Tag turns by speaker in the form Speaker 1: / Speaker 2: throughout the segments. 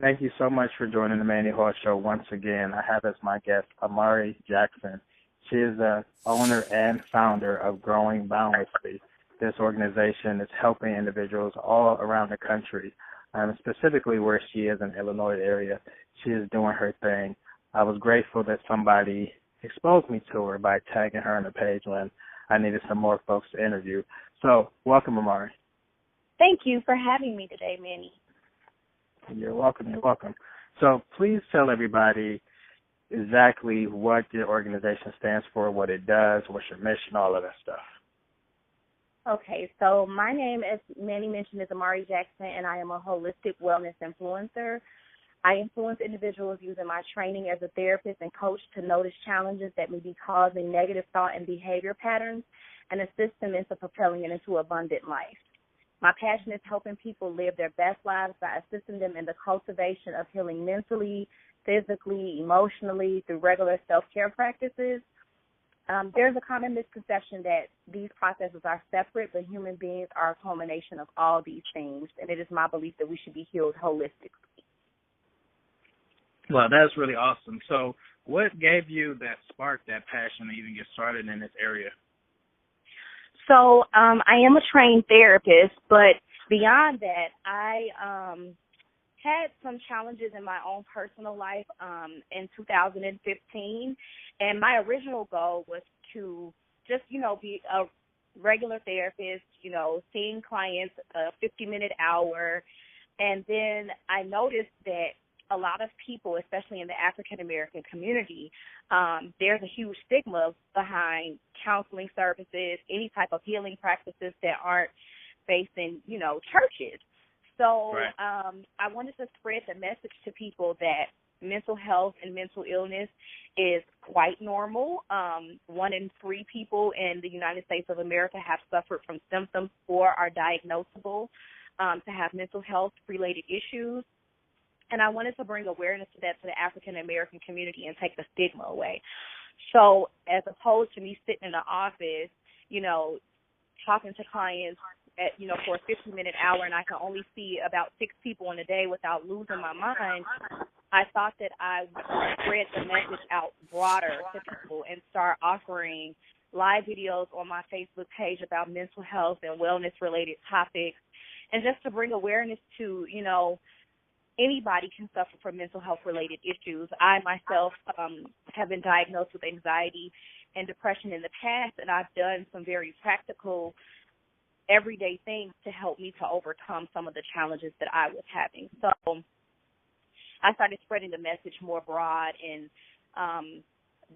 Speaker 1: Thank you so much for joining the Manny Hall Show once again. I have as my guest Amari Jackson. She is the owner and founder of Growing Boundlessly. This organization is helping individuals all around the country, specifically where she is in the Illinois area. She is doing her thing. I was grateful that somebody exposed me to her by tagging her on the page when I needed some more folks to interview. So welcome, Amari.
Speaker 2: Thank you for having me today, Manny.
Speaker 1: You're welcome. You're welcome. So please tell everybody exactly what your organization stands for, what it does, what's your mission, all of that stuff.
Speaker 2: Okay, so my name, as Manny mentioned, is Amari Jackson, and I am a holistic wellness influencer. I influence individuals using my training as a therapist and coach to notice challenges that may be causing negative thought and behavior patterns and assist them into propelling it into abundant life. My passion is helping people live their best lives by assisting them in the cultivation of healing mentally, physically, emotionally through regular self-care practices. There's a common misconception that these processes are separate, but human beings are a culmination of all these things, and it is my belief that we should be healed holistically.
Speaker 3: Well, that's really awesome. So what gave you that spark, that passion to even get started in this area?
Speaker 2: So I am a trained therapist, but beyond that, I had some challenges in my own personal life in 2015, and my original goal was to just, be a regular therapist, seeing clients a 50-minute hour, and then I noticed that a lot of people, especially in the African-American community, there's a huge stigma behind counseling services, any type of healing practices that aren't based in, churches. So
Speaker 3: right.
Speaker 2: I wanted to spread the message to people that mental health and mental illness is quite normal. 1 in 3 people in the United States of America have suffered from symptoms or are diagnosable to have mental health-related issues. And I wanted to bring awareness to that to the African-American community and take the stigma away. So as opposed to me sitting in the office, talking to clients at, for a 50-minute hour, and I can only see about 6 people in a day without losing my mind, I thought that I would spread the message out broader to people and start offering live videos on my Facebook page about mental health and wellness-related topics, and just to bring awareness to, anybody can suffer from mental health-related issues. I myself have been diagnosed with anxiety and depression in the past, and I've done some very practical, everyday things to help me to overcome some of the challenges that I was having. So I started spreading the message more broad and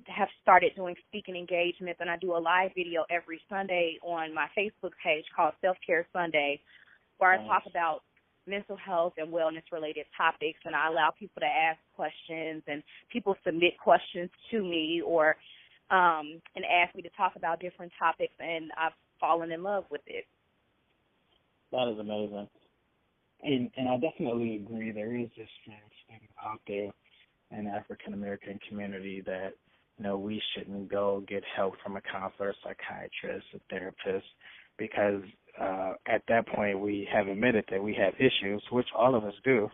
Speaker 2: have started doing speaking engagements, and I do a live video every Sunday on my Facebook page called Self-Care Sunday, where I talk about mental health and wellness-related topics, and I allow people to ask questions, and people submit questions to me or and ask me to talk about different topics, and I've fallen in love with it.
Speaker 3: That is amazing. And I definitely agree. There is this thing out there in the African-American community that, we shouldn't go get help from a counselor, a psychiatrist, a therapist, because at that point we have admitted that we have issues, which all of us do.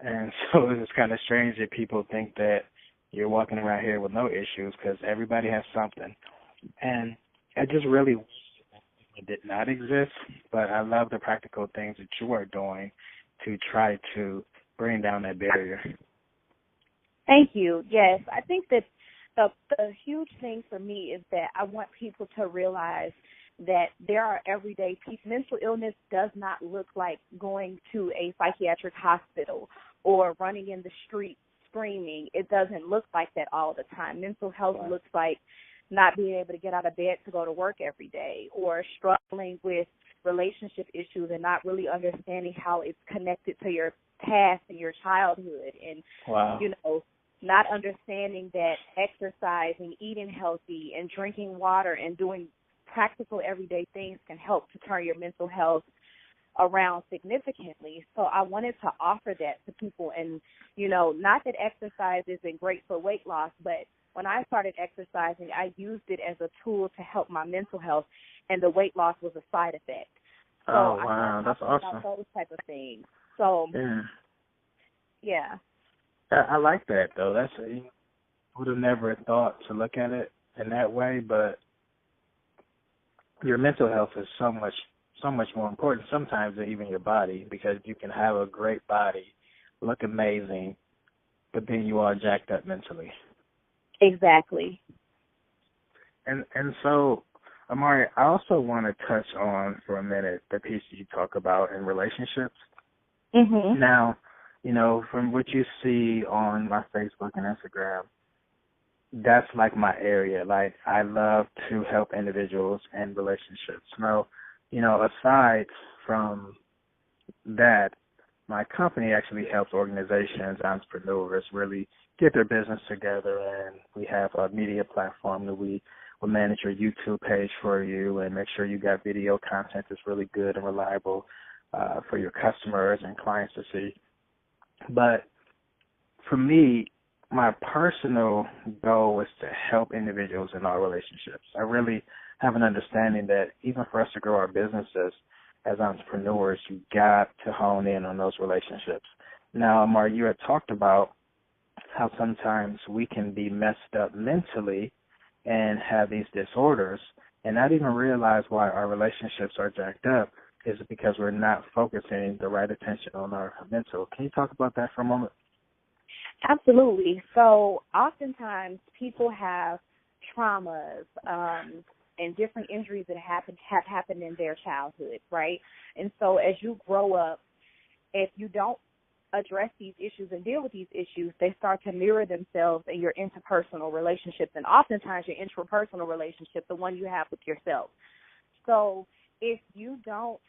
Speaker 3: And so it's kind of strange that people think that you're walking around here with no issues, because everybody has something. And I just really wish it did not exist, but I love the practical things that you are doing to try to bring down that barrier.
Speaker 2: Thank you. Yes, I think that the huge thing for me is that I want people to realize that there are everyday people. Mental illness does not look like going to a psychiatric hospital or running in the street screaming. It doesn't look like that all the time. Mental health looks like not being able to get out of bed to go to work every day, or struggling with relationship issues and not really understanding how it's connected to your past and your childhood, and not understanding that exercising, eating healthy, and drinking water and doing practical everyday things can help to turn your mental health around significantly. So I wanted to offer that to people, and, not that exercise isn't great for weight loss, but when I started exercising, I used it as a tool to help my mental health, and the weight loss was a side effect. So
Speaker 1: wow, that's awesome.
Speaker 2: About those type of things. So Yeah.
Speaker 1: I like that though. Would have never thought to look at it in that way, but your mental health is so much more important sometimes than even your body, because you can have a great body, look amazing, but then you are jacked up mentally.
Speaker 2: Exactly.
Speaker 1: And so, Amari, I also want to touch on for a minute the piece you talk about in relationships.
Speaker 2: Mhm.
Speaker 1: Now, from what you see on my Facebook and Instagram, that's like my area. Like, I love to help individuals and relationships. Now, aside from that, my company actually helps organizations, entrepreneurs really get their business together, and we have a media platform that we will manage your YouTube page for you and make sure you got video content that's really good and reliable for your customers and clients to see. But for me, my personal goal is to help individuals in our relationships. I really have an understanding that even for us to grow our businesses as entrepreneurs, you got to hone in on those relationships. Now, Amar, you had talked about how sometimes we can be messed up mentally and have these disorders and not even realize why our relationships are jacked up is because we're not focusing the right attention on our mental. Can you talk about that for a moment?
Speaker 2: Absolutely. So oftentimes people have traumas and different injuries that have happened in their childhood, right? And so as you grow up, if you don't address these issues and deal with these issues, they start to mirror themselves in your interpersonal relationships, and oftentimes your intrapersonal relationship, the one you have with yourself. So if you don't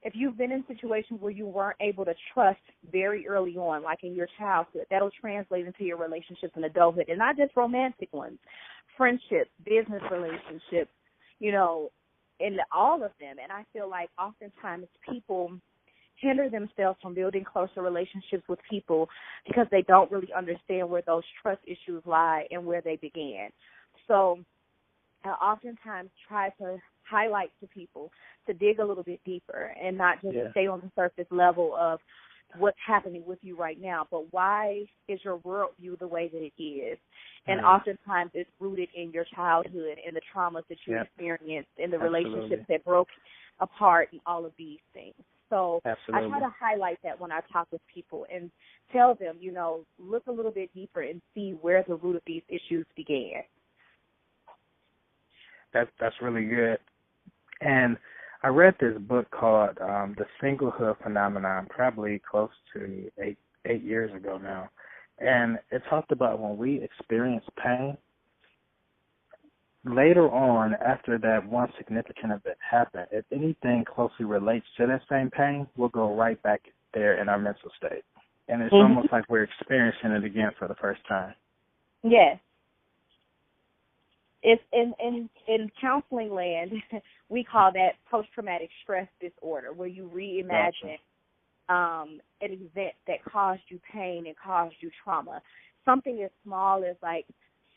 Speaker 2: if you've been in situations where you weren't able to trust very early on, like in your childhood, that'll translate into your relationships in adulthood, and not just romantic ones, friendships, business relationships, in all of them. And I feel like oftentimes people hinder themselves from building closer relationships with people because they don't really understand where those trust issues lie and where they began. So I oftentimes try to highlight to people to dig a little bit deeper and not just stay on the surface level of what's happening with you right now, but why is your worldview the way that it is? And oftentimes it's rooted in your childhood and the traumas that you experienced and the relationships that broke apart and all of these things. So I try to highlight that when I talk with people and tell them, look a little bit deeper and see where the root of these issues began.
Speaker 1: That's really good. And I read this book called The Singlehood Phenomenon, probably close to eight years ago now. And it talked about when we experience pain, later on, after that one significant event happened, if anything closely relates to that same pain, we'll go right back there in our mental state. And it's almost like we're experiencing it again for the first time.
Speaker 2: Yes. It's in counseling land, we call that post-traumatic stress disorder, where you reimagine an event that caused you pain and caused you trauma. Something as small as like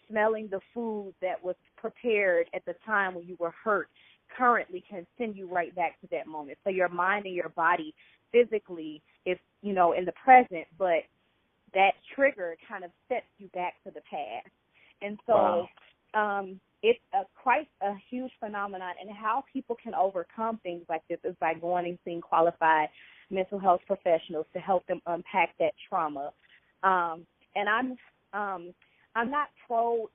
Speaker 2: smelling the food that was prepared at the time when you were hurt currently can send you right back to that moment. So your mind and your body physically is, in the present, but that trigger kind of sets you back to the past. And so it's quite a huge phenomenon, and how people can overcome things like this is by going and seeing qualified mental health professionals to help them unpack that trauma. And I'm not pro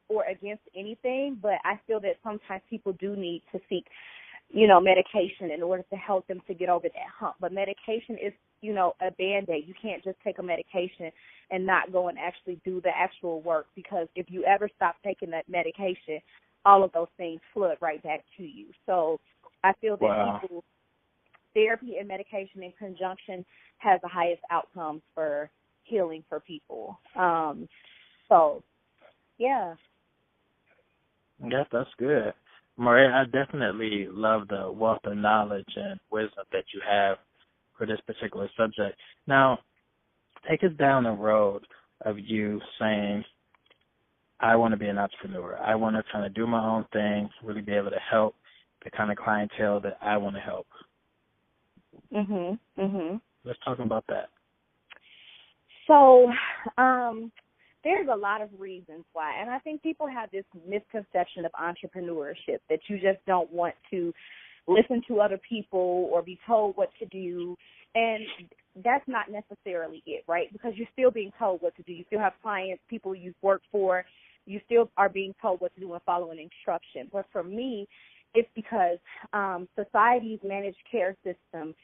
Speaker 2: or against anything, but I feel that sometimes people do need to seek, medication in order to help them to get over that hump. But medication is, a Band-Aid. You can't just take a medication and not go and actually do the actual work, because if you ever stop taking that medication, all of those things flood right back to you. So I feel that people, therapy and medication in conjunction has the highest outcomes for healing for people. So, yeah.
Speaker 1: Yeah, that's good. Maria, I definitely love the wealth of knowledge and wisdom that you have for this particular subject. Now, take us down the road of you saying, I want to be an entrepreneur. I want to kind of do my own thing, really be able to help the kind of clientele that I want to help.
Speaker 3: Let's talk about that.
Speaker 2: So there's a lot of reasons why, and I think people have this misconception of entrepreneurship that you just don't want to listen to other people or be told what to do, and that's not necessarily it, right? Because you're still being told what to do. You still have clients, people you've worked for. You still are being told what to do and following instruction. But for me, it's because society's managed care system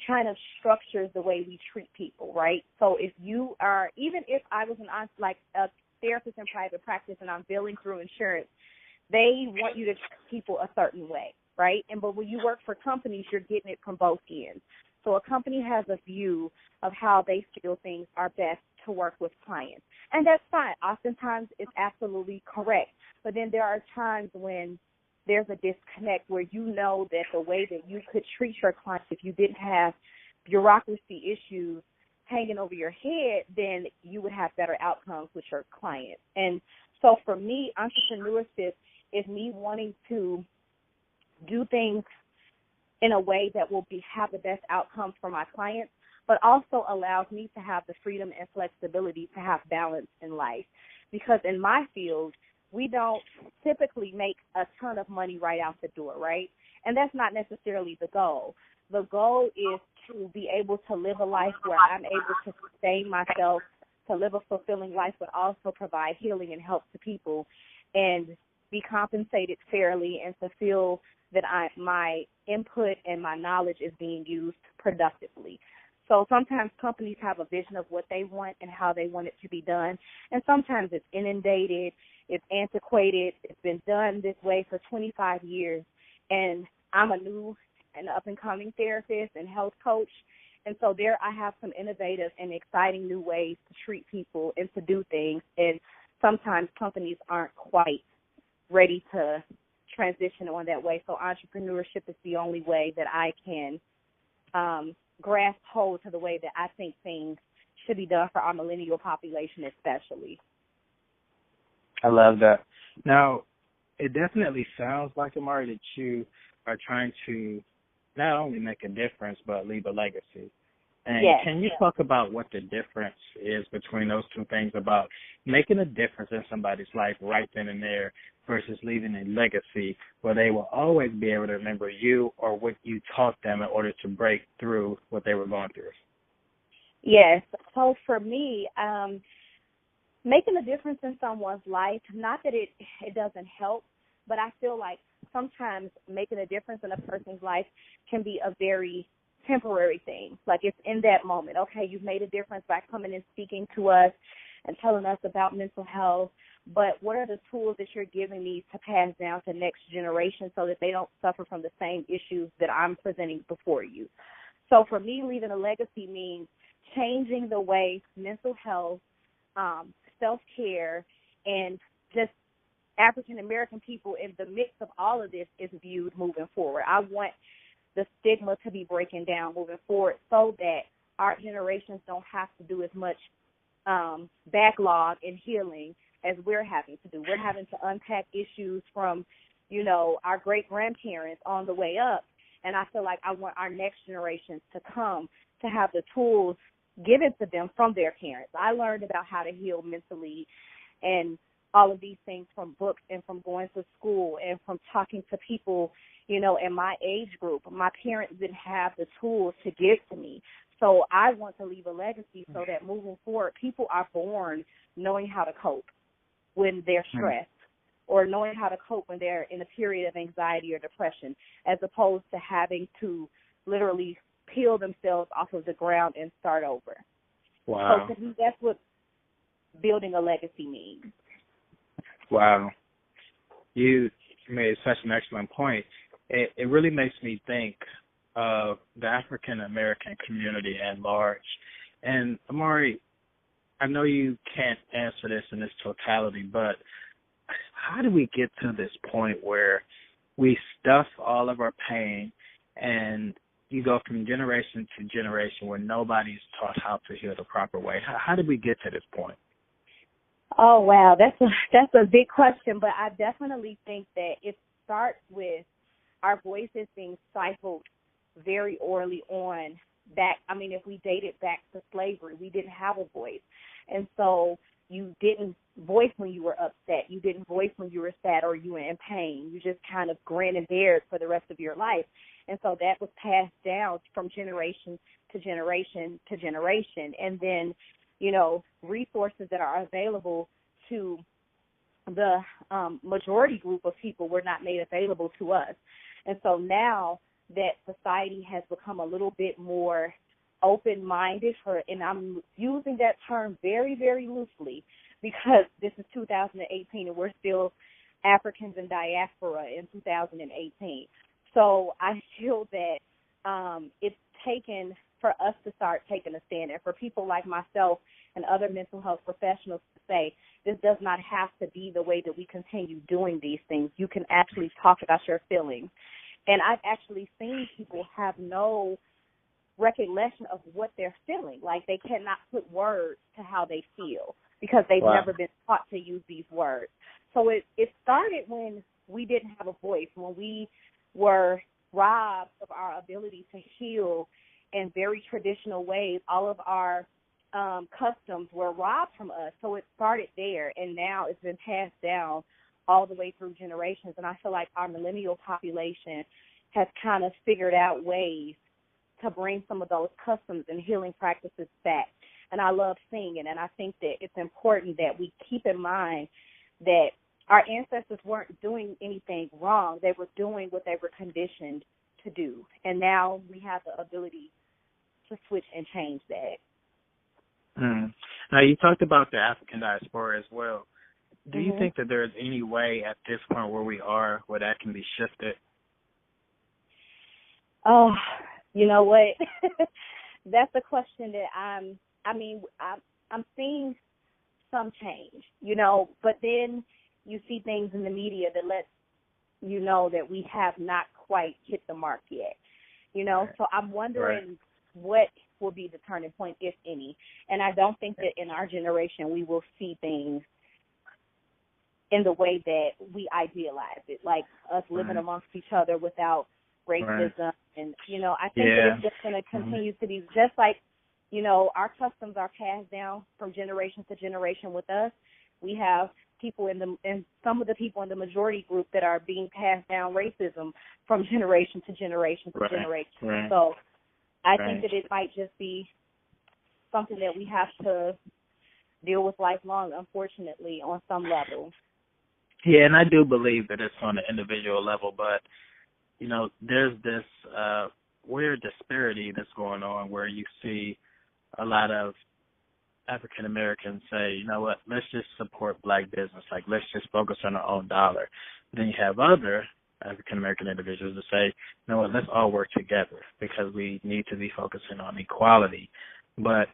Speaker 2: kind of structures the way we treat people, right? So if you are, even if I was a therapist in private practice and I'm billing through insurance, they want you to treat people a certain way, right? But when you work for companies, you're getting it from both ends. So a company has a view of how they feel things are best to work with clients. And that's fine. Oftentimes it's absolutely correct. But then there are times when there's a disconnect where you know that the way that you could treat your clients, if you didn't have bureaucracy issues hanging over your head, then you would have better outcomes with your clients. And so for me, entrepreneurship is me wanting to do things in a way that will have the best outcomes for my clients, but also allows me to have the freedom and flexibility to have balance in life. Because in my field, we don't typically make a ton of money right out the door, right? And that's not necessarily the goal. The goal is to be able to live a life where I'm able to sustain myself, to live a fulfilling life, but also provide healing and help to people and be compensated fairly and to feel that my input and my knowledge is being used productively. So sometimes companies have a vision of what they want and how they want it to be done, and sometimes it's inundated, it's antiquated, it's been done this way for 25 years, and I'm a new and up-and-coming therapist and health coach, and so there I have some innovative and exciting new ways to treat people and to do things, and sometimes companies aren't quite ready to transition on that way. So entrepreneurship is the only way that I can grasp hold to the way that I think things should be done for our millennial population especially.
Speaker 3: I love that. Now, it definitely sounds like, Amari, that you are trying to not only make a difference but leave a legacy. And
Speaker 2: yes.
Speaker 3: Can you talk about what the difference is between those two things, about making a difference in somebody's life right then and there versus leaving a legacy where they will always be able to remember you or what you taught them in order to break through what they were going through?
Speaker 2: Yes. So for me, making a difference in someone's life, not that it doesn't help, but I feel like sometimes making a difference in a person's life can be a very temporary thing. Like it's in that moment. Okay, you've made a difference by coming and speaking to us and telling us about mental health, but what are the tools that you're giving me to pass down to next generation so that they don't suffer from the same issues that I'm presenting before you? So for me, leaving a legacy means changing the way mental health, self-care, and just African-American people in the mix of all of this is viewed moving forward. I want the stigma to be breaking down moving forward so that our generations don't have to do as much backlog and healing as we're having to do. We're having to unpack issues from, our great-grandparents on the way up, and I feel like I want our next generations to come to have the tools given to them from their parents. I learned about how to heal mentally and all of these things from books and from going to school and from talking to people, in my age group. My parents didn't have the tools to give to me. So I want to leave a legacy so that moving forward, people are born knowing how to cope when they're stressed or knowing how to cope when they're in a period of anxiety or depression, as opposed to having to literally peel themselves off of the ground and start over.
Speaker 3: Wow.
Speaker 2: So to me, that's what building a legacy means.
Speaker 3: Wow. You made such an excellent point. It really makes me think of the African-American community at large. And, Amari, I know you can't answer this in its totality, but how do we get to this point where we stuff all of our pain and you go from generation to generation where nobody's taught how to heal the proper way? How did we get to this point?
Speaker 2: Oh, wow, that's a big question, but I definitely think that it starts with our voices being stifled very early on back, I mean, if we dated back to slavery, we didn't have a voice. And so you didn't voice when you were upset. You didn't voice when you were sad or you were in pain. You just kind of grinned and bared for the rest of your life. And so that was passed down from generation to generation to generation. And then, you know, resources that are available to the majority group of people were not made available to us. And so now that society has become a little bit more open-minded, and I'm using that term very, very loosely because this is 2018 and we're still Africans in diaspora in 2018. So I feel that it's taken for us to start taking a stand, and for people like myself and other mental health professionals to say, this does not have to be the way that we continue doing these things. You can actually talk about your feelings. And I've actually seen people have no recollection of what they're feeling. Like they cannot put words to how they feel because they've never been taught to use these words. So it started when we didn't have a voice, when we were robbed of our ability to heal in very traditional ways. All of our customs were robbed from us. So it started there, and now it's been passed down all the way through generations. And I feel like our millennial population has kind of figured out ways to bring some of those customs and healing practices back. And I love seeing it. And I think that it's important that we keep in mind that our ancestors weren't doing anything wrong. They were doing what they were conditioned to do. And now we have the ability to switch and change that.
Speaker 3: Now, you talked about the African diaspora as well. Do you think that there's any way at this point where we are where that can be shifted?
Speaker 2: Oh, you know what? That's a question that I'm seeing some change, you know, but then you see things in the media that lets you know that we have not quite hit the mark yet, you know. So I'm wondering what will be the turning point, if any. And I don't think that in our generation we will see things in the way that we idealize it, like us living amongst each other without racism. And, you know, I think that it's just going to continue to be just like, you know, our customs are passed down from generation to generation with us. We have people and some of the people in the majority group that are being passed down racism from generation to generation to generation. So I think that it might just be something that we have to deal with lifelong, unfortunately, on some level.
Speaker 3: Yeah, and I do believe that it's on the individual level, but, you know, there's this weird disparity that's going on where you see a lot of African Americans say, you know what, let's just support black business, like let's just focus on our own dollar. Then you have other African American individuals that say, you know what, let's all work together because we need to be focusing on equality. But,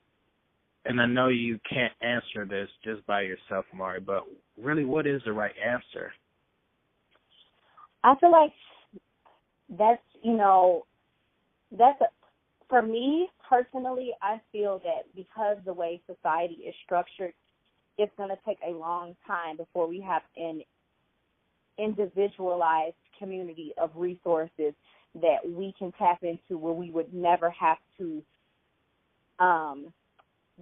Speaker 3: and I know you can't answer this just by yourself, Amari, but really what is the right answer?
Speaker 2: I feel like that's, you know, for me personally, I feel that because the way society is structured, it's going to take a long time before we have an individualized community of resources that we can tap into where we would never have to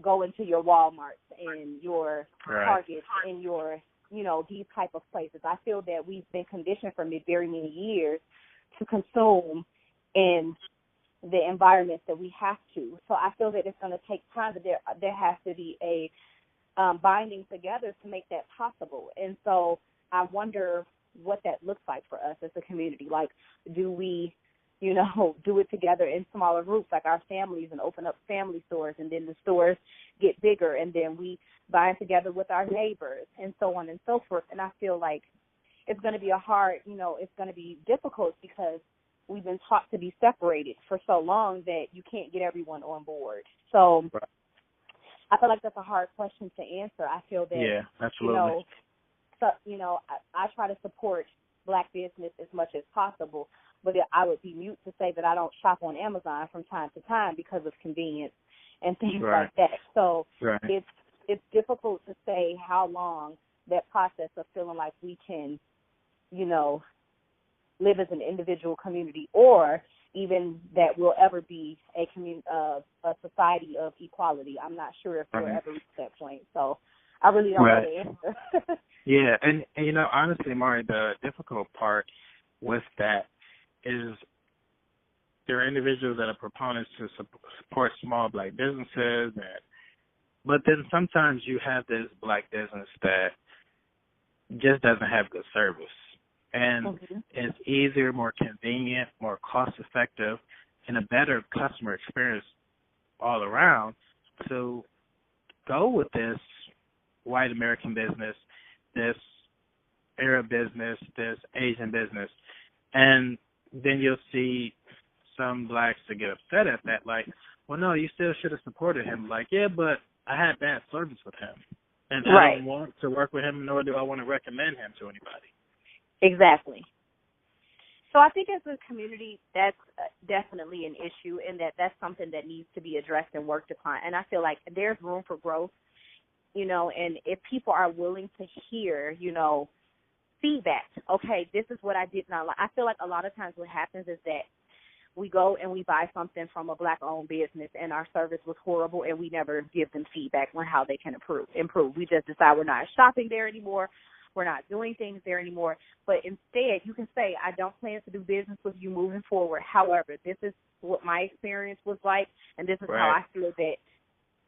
Speaker 2: go into your Walmarts and your Targets and your, you know, these type of places. I feel that we've been conditioned for very many years to consume in the environments that we have to. So I feel that it's going to take time, but there has to be a binding together to make that possible. And so I wonder what that looks like for us as a community. Like, do we, you know, do it together in smaller groups like our families and open up family stores, and then the stores get bigger, and then we bind together with our neighbors and so on and so forth. And I feel like it's going to be it's going to be difficult because we've been taught to be separated for so long that you can't get everyone on board. So I feel like that's a hard question to answer. I feel that,
Speaker 3: absolutely.
Speaker 2: I try to support black business as much as possible, but I would be mute to say that I don't shop on Amazon from time to time because of convenience and things like that. So it's difficult to say how long that process of feeling like we can, you know, live as an individual community, or even that we'll ever be a society of equality. I'm not sure if we'll ever reach that point. So I really don't know the answer.
Speaker 3: Yeah, and you know, honestly, Amari, the difficult part with that is there are individuals that are proponents to support small Black businesses, but then sometimes you have this Black business that just doesn't have good service. And it's easier, more convenient, more cost-effective, and a better customer experience all around to go with this white American business, this Arab business, this Asian business. And then you'll see some Blacks that get upset at that, like, well, no, you still should have supported him. Like, yeah, but I had bad service with him. And I don't want to work with him, nor do I want to recommend him to anybody.
Speaker 2: Exactly. So I think as a community, that's definitely an issue, and that's something that needs to be addressed and worked upon. And I feel like there's room for growth, you know, and if people are willing to hear, you know, feedback, okay, this is what I did not like. I feel like a lot of times what happens is that we go and we buy something from a Black-owned business and our service was horrible and we never give them feedback on how they can improve. We just decide we're not shopping there anymore. We're not doing things there anymore. But instead, you can say, I don't plan to do business with you moving forward. However, this is what my experience was like, and this is how I feel that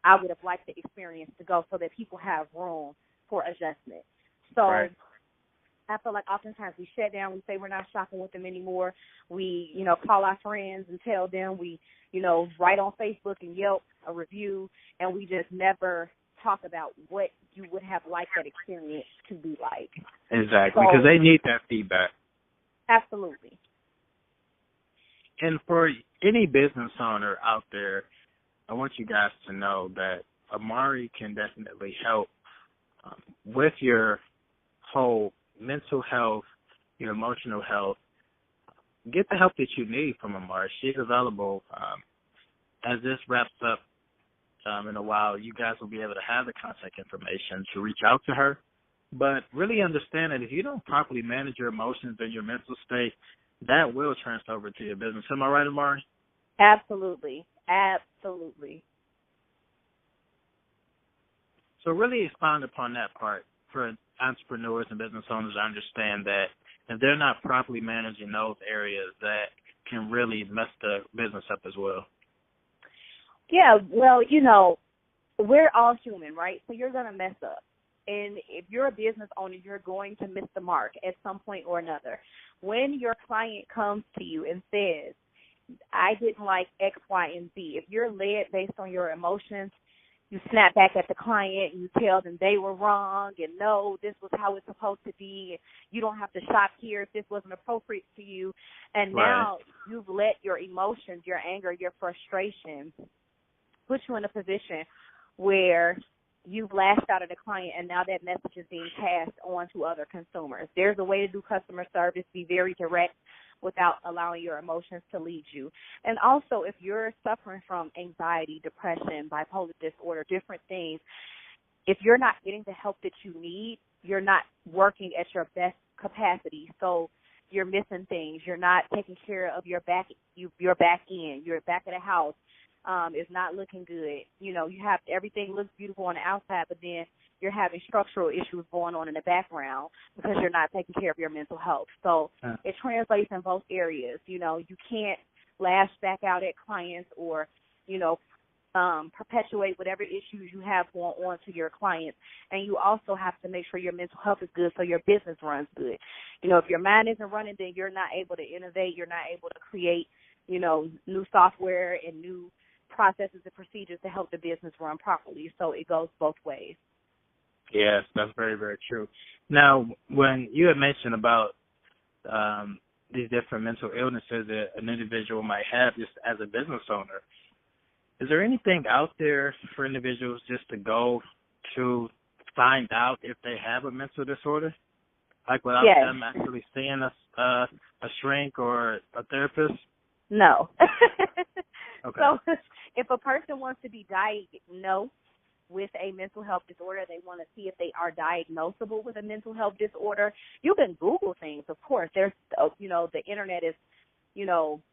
Speaker 2: I would have liked the experience to go, so that people have room for adjustment. So I feel like oftentimes we shut down. We say we're not shopping with them anymore. We, you know, call our friends and tell them. We, you know, write on Facebook and Yelp a review, and we just never talk about what you would have liked that experience to be like.
Speaker 3: Exactly, because they need that feedback.
Speaker 2: Absolutely.
Speaker 3: And for any business owner out there, I want you guys to know that Amari can definitely help with your whole mental health, your emotional health. Get the help that you need from Amari. She's available. As this wraps up, in a while, you guys will be able to have the contact information to reach out to her. But really understand that if you don't properly manage your emotions and your mental state, that will transfer over to your business. Am I right, Amari?
Speaker 2: Absolutely. Absolutely.
Speaker 3: So really expound upon that part for entrepreneurs and business owners to understand that if they're not properly managing those areas, that can really mess the business up as well.
Speaker 2: Yeah, well, you know, we're all human, right? So you're going to mess up. And if you're a business owner, you're going to miss the mark at some point or another. When your client comes to you and says, I didn't like X, Y, and Z, if you're led based on your emotions, you snap back at the client and you tell them they were wrong and no, this was how it's supposed to be. You don't have to shop here if this wasn't appropriate to you. And now you've let your emotions, your anger, your frustration put you in a position where you've lashed out at a client, and now that message is being passed on to other consumers. There's a way to do customer service, be very direct without allowing your emotions to lead you. And also, if you're suffering from anxiety, depression, bipolar disorder, different things, if you're not getting the help that you need, you're not working at your best capacity. So you're missing things. You're not taking care of your back end. Your back of the house is not looking good. You know, you have everything looks beautiful on the outside, but then you're having structural issues going on in the background because you're not taking care of your mental health. So it translates in both areas. You know, you can't lash back out at clients or, you know, perpetuate whatever issues you have going on to your clients. And you also have to make sure your mental health is good so your business runs good. You know, if your mind isn't running, then you're not able to innovate. You're not able to create, you know, new software and new processes and procedures to help the business run properly. So it goes both ways.
Speaker 3: Yes, that's very, very true. Now, when you had mentioned about these different mental illnesses that an individual might have just as a business owner, is there anything out there for individuals just to go to find out if they have a mental disorder? Like without them actually seeing a shrink or a therapist?
Speaker 2: No.
Speaker 3: Okay.
Speaker 2: So if a person wants to be diagnosed with a mental health disorder, they want to see if they are diagnosable with a mental health disorder, you can Google things, of course. There's, you know, the internet is,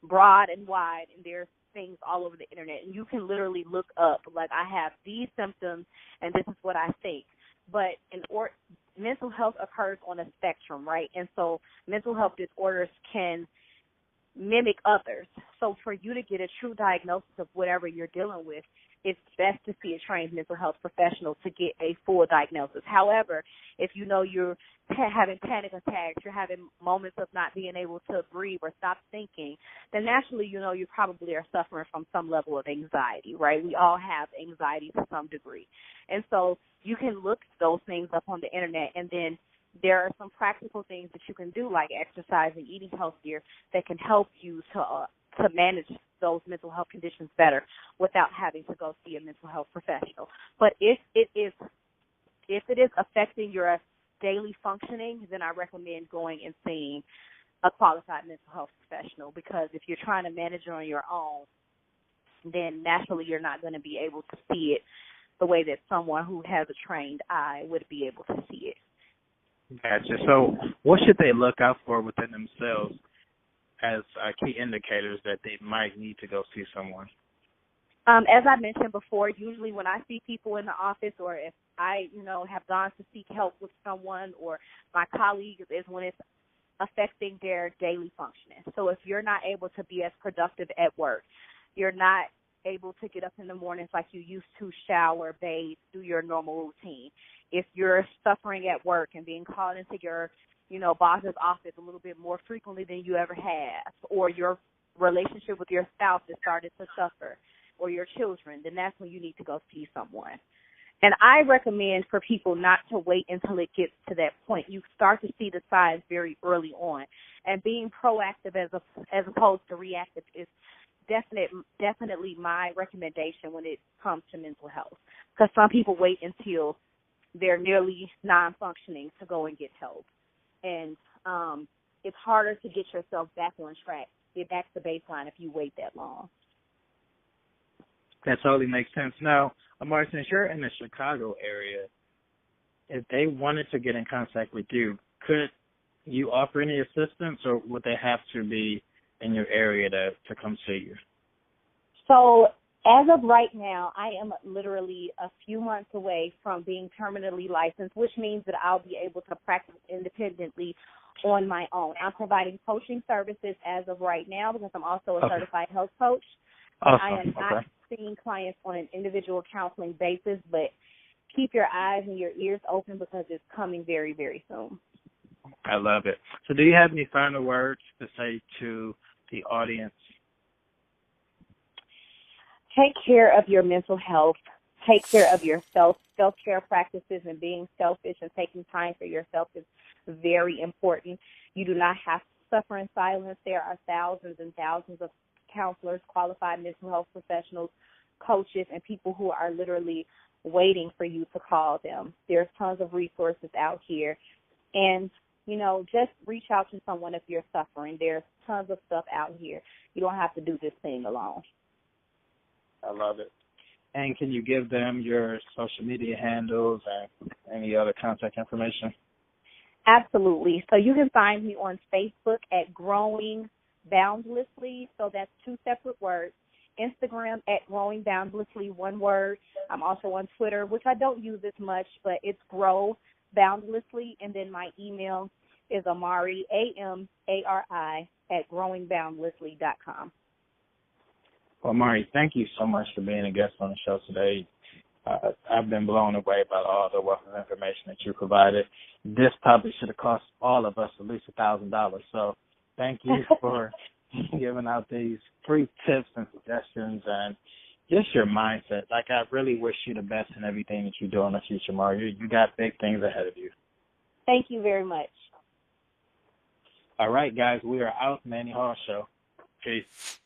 Speaker 2: broad and wide, and there's things all over the internet, and you can literally look up, like, I have these symptoms, and this is what I think. But mental health occurs on a spectrum, right? And so mental health disorders can mimic others. So for you to get a true diagnosis of whatever you're dealing with, it's best to see a trained mental health professional to get a full diagnosis. However, if you know you're having panic attacks, you're having moments of not being able to breathe or stop thinking, then naturally you probably are suffering from some level of anxiety, right? We all have anxiety to some degree. And so you can look those things up on the internet, and then there are some practical things that you can do, like exercise and eating healthier, that can help you to manage those mental health conditions better without having to go see a mental health professional. But if it is affecting your daily functioning, then I recommend going and seeing a qualified mental health professional, because if you're trying to manage it on your own, then naturally you're not going to be able to see it the way that someone who has a trained eye would be able to see it.
Speaker 3: Gotcha. So what should they look out for within themselves as key indicators that they might need to go see someone?
Speaker 2: As I mentioned before, usually when I see people in the office, or if I, have gone to seek help with someone or my colleagues, is when it's affecting their daily functioning. So if you're not able to be as productive at work, you're not able to get up in the mornings like you used to, shower, bathe, do your normal routine. If you're suffering at work and being called into your, boss's office a little bit more frequently than you ever have, or your relationship with your spouse has started to suffer, or your children, then that's when you need to go see someone. And I recommend for people not to wait until it gets to that point. You start to see the signs very early on. And being proactive as opposed to reactive is definitely my recommendation when it comes to mental health. Because some people wait until they're nearly non-functioning to go and get help. And it's harder to get yourself back on track, get back to baseline if you wait that long.
Speaker 3: That totally makes sense. Now, Amari, since you're in the Chicago area, if they wanted to get in contact with you, could you offer any assistance, or would they have to be in your area to come see you?
Speaker 2: So as of right now, I am literally a few months away from being permanently licensed, which means that I'll be able to practice independently on my own. I'm providing coaching services as of right now because I'm also a certified health coach.
Speaker 3: Awesome.
Speaker 2: I am not seeing clients on an individual counseling basis, but keep your eyes and your ears open because it's coming very, very soon.
Speaker 3: I love it. So do you have any final words to say to the audience?
Speaker 2: Take care of your mental health. Take care of yourself. Self-care practices and being selfish and taking time for yourself is very important. You do not have to suffer in silence. There are thousands and thousands of counselors, qualified mental health professionals, coaches, and people who are literally waiting for you to call them. There's tons of resources out here. And, just reach out to someone if you're suffering. There's tons of stuff out here. You don't have to do this thing alone.
Speaker 3: I love it. And can you give them your social media handles and any other contact information?
Speaker 2: Absolutely. So you can find me on Facebook at Growing Boundlessly. So that's two separate words. Instagram at Growing Boundlessly, one word. I'm also on Twitter, which I don't use as much, but it's Grow Boundlessly. And then my email is Amari, AMARI, at growingboundlessly.com.
Speaker 3: Well, Amari, thank you so much for being a guest on the show today. I've been blown away by all the wealth of information that you provided. This probably should have cost all of us at least $1,000. So thank you for giving out these free tips and suggestions and just your mindset. Like, I really wish you the best in everything that you do in the future, Amari. You got big things ahead of you.
Speaker 2: Thank you very much.
Speaker 3: All right, guys, we are out. Manny Hall Show. Peace.